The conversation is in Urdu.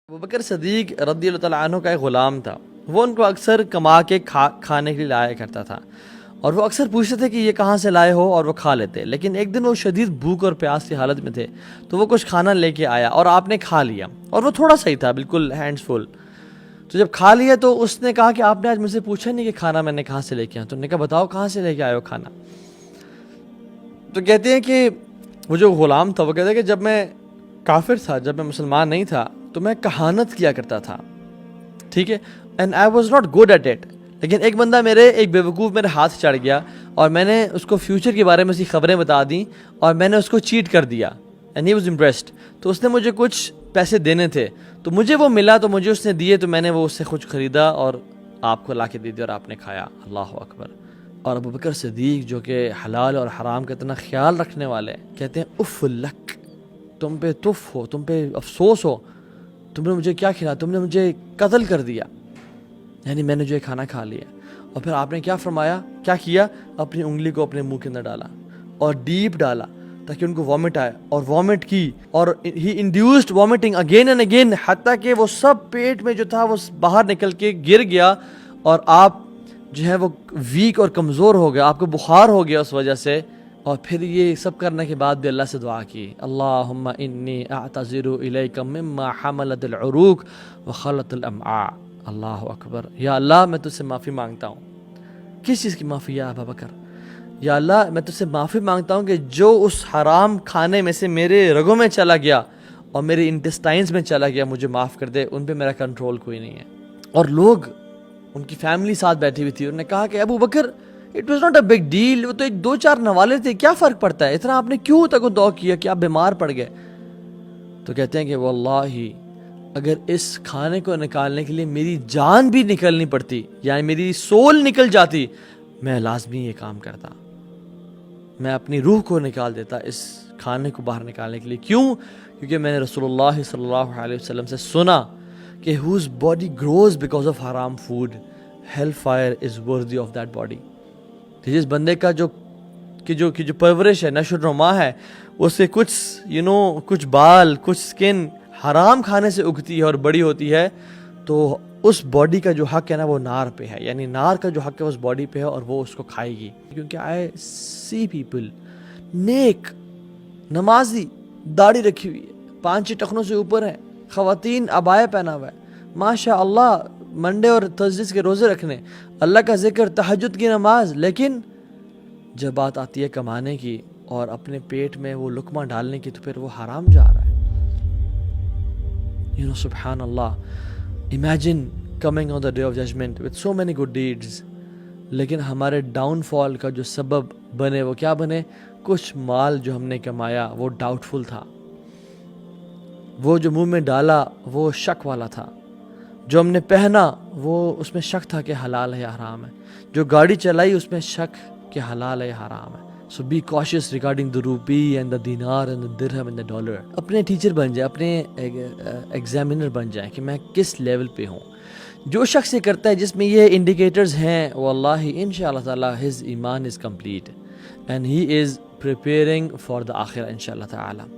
ابوبکر صدیق رضی اللہ تعالیٰ عنہ کا ایک غلام تھا. وہ ان کو اکثر کما کے کھانے کے لیے لایا کرتا تھا اور وہ اکثر پوچھتے تھے کہ یہ کہاں سے لائے ہو، اور وہ کھا لیتے. لیکن ایک دن وہ شدید بھوک اور پیاس کی حالت میں تھے تو وہ کچھ کھانا لے کے آیا اور آپ نے کھا لیا، اور وہ تھوڑا سا ہی تھا، بالکل ہینڈز فل. تو جب کھا لیا تو اس نے کہا کہ آپ نے آج مجھ سے پوچھا نہیں کہ کھانا میں نے کہاں سے لے کے آیا. تو انہوں نے کہا بتاؤ کہاں سے لے کے آئے ہو کھانا. تو کہتے ہیں کہ وہ جو غلام تھا وہ کہتے ہیں کہ جب میں کافر تھا، جب میں مسلمان نہیں تھا تو میں کہانت کیا کرتا تھا، ٹھیک ہے، and I was not good at it. لیکن ایک بندہ ایک بیوقوف میرے ہاتھ چڑھ گیا اور میں نے اس کو فیوچر کے بارے میں اسی خبریں بتا دیں اور میں نے اس کو چیٹ کر دیا، اینڈ ہی واز امپریسڈ. تو اس نے مجھے کچھ پیسے دینے تھے تو مجھے وہ ملا، تو مجھے اس نے دیے، تو میں نے وہ اس سے کچھ خریدا اور آپ کو لا کے دے دیا اور آپ نے کھایا. اللہ اکبر. اور ابوبکر صدیق جو کہ حلال اور حرام کا اتنا خیال رکھنے والے کہتے ہیں اف لک، تم پہ تف ہو، تم پہ افسوس ہو، تم نے مجھے کیا کھلایا، تم نے مجھے قتل کر دیا، یعنی میں نے جو کھانا کھا لیا. اور پھر آپ نے کیا فرمایا، کیا کیا، اپنی انگلی کو اپنے منہ کے اندر ڈالا اور ڈیپ ڈالا تاکہ ان کو وامٹ آئے، اور وامٹ کی، اور ہی induced vomiting again and again, حتیٰ کہ وہ سب پیٹ میں جو تھا وہ باہر نکل کے گر گیا اور آپ جو ہے وہ ویک اور کمزور ہو گیا، آپ کو بخار ہو گیا اس وجہ سے. اور پھر یہ سب کرنے کے بعد بھی اللہ سے دعا کی، اللہم انی اعتذر الیک مما حملت العروق وخلت الامعاء. اللہ اکبر. یا اللہ میں تجھ سے معافی مانگتا ہوں. کس چیز کی معافی یا ابوبکر؟ یا اللہ میں تجھ سے معافی مانگتا ہوں کہ جو اس حرام کھانے میں سے میرے رگوں میں چلا گیا اور میرے انٹسٹائنز میں چلا گیا، مجھے معاف کر دے، ان پہ میرا کنٹرول کوئی نہیں ہے. اور لوگ، ان کی فیملی ساتھ بیٹھی ہوئی تھی، انہوں نے کہا کہ Abubakar it was not a big deal, وہ تو ایک دو چار نوالے تھے، کیا فرق پڑتا ہے، اتنا آپ نے کیوں تک دعا کیا کہ آپ بیمار پڑ گئے. تو کہتے ہیں کہ واللہ اگر اس کھانے کو نکالنے کے لیے میری جان بھی نکلنی پڑتی، یعنی میری سول نکل جاتی، میں لازمی یہ کام کرتا، میں اپنی روح کو نکال دیتا اس کھانے کو باہر نکالنے کے لیے. کیوں؟ کیونکہ میں نے رسول اللہ صلی اللہ علیہ وسلم سے سنا کہ whose body grows because of haram food, hellfire is worthy of that body. جس بندے کا جو پرورش ہے، نشو نما ہے، اس سے کچھ بال، کچھ سکن حرام کھانے سے اگتی ہے اور بڑی ہوتی ہے، تو اس باڈی کا جو حق ہے نا وہ نار پہ ہے، یعنی نار کا جو حق ہے اس باڈی پہ ہے اور وہ اس کو کھائے گی. کیونکہ آئی سی پیپل نیک، نمازی، داڑھی رکھی ہوئی ہے، 5 ٹخنوں سے اوپر ہیں، خواتین عبایا پہنا ہوا ہے، ماشاء اللہ منڈے اور تھرسڈے کے روزے رکھنے، اللہ کا ذکر، تہجد کی نماز، لیکن جب بات آتی ہے کمانے کی اور اپنے پیٹ میں وہ لقمہ ڈالنے کی تو پھر وہ حرام جا رہا ہے. سبحان اللہ. Imagine coming on the day of judgment with so many good deeds. لیکن ہمارے ڈاؤن فال کا جو سبب بنے وہ کیا بنے؟ کچھ مال جو ہم نے کمایا وہ ڈاؤٹ فل تھا، وہ جو منہ میں ڈالا وہ شک والا تھا، جو ہم نے پہنا وہ اس میں شک تھا کہ حلال ہے یا حرام ہے، جو گاڑی چلائی اس میں شک کہ حلال ہے یا حرام ہے. So be cautious regarding the rupee and the dinar and the dirham and the dollar. اپنے ٹیچر بن جائے، اپنے ایگزامینر بن جائیں کہ میں کس لیول پہ ہوں. جو شخص یہ کرتا ہے جس میں یہ انڈیکیٹرز ہیں، واللہ انشاءاللہ تعالی his ایمان is complete and he is preparing for the آخرہ انشاءاللہ تعالی.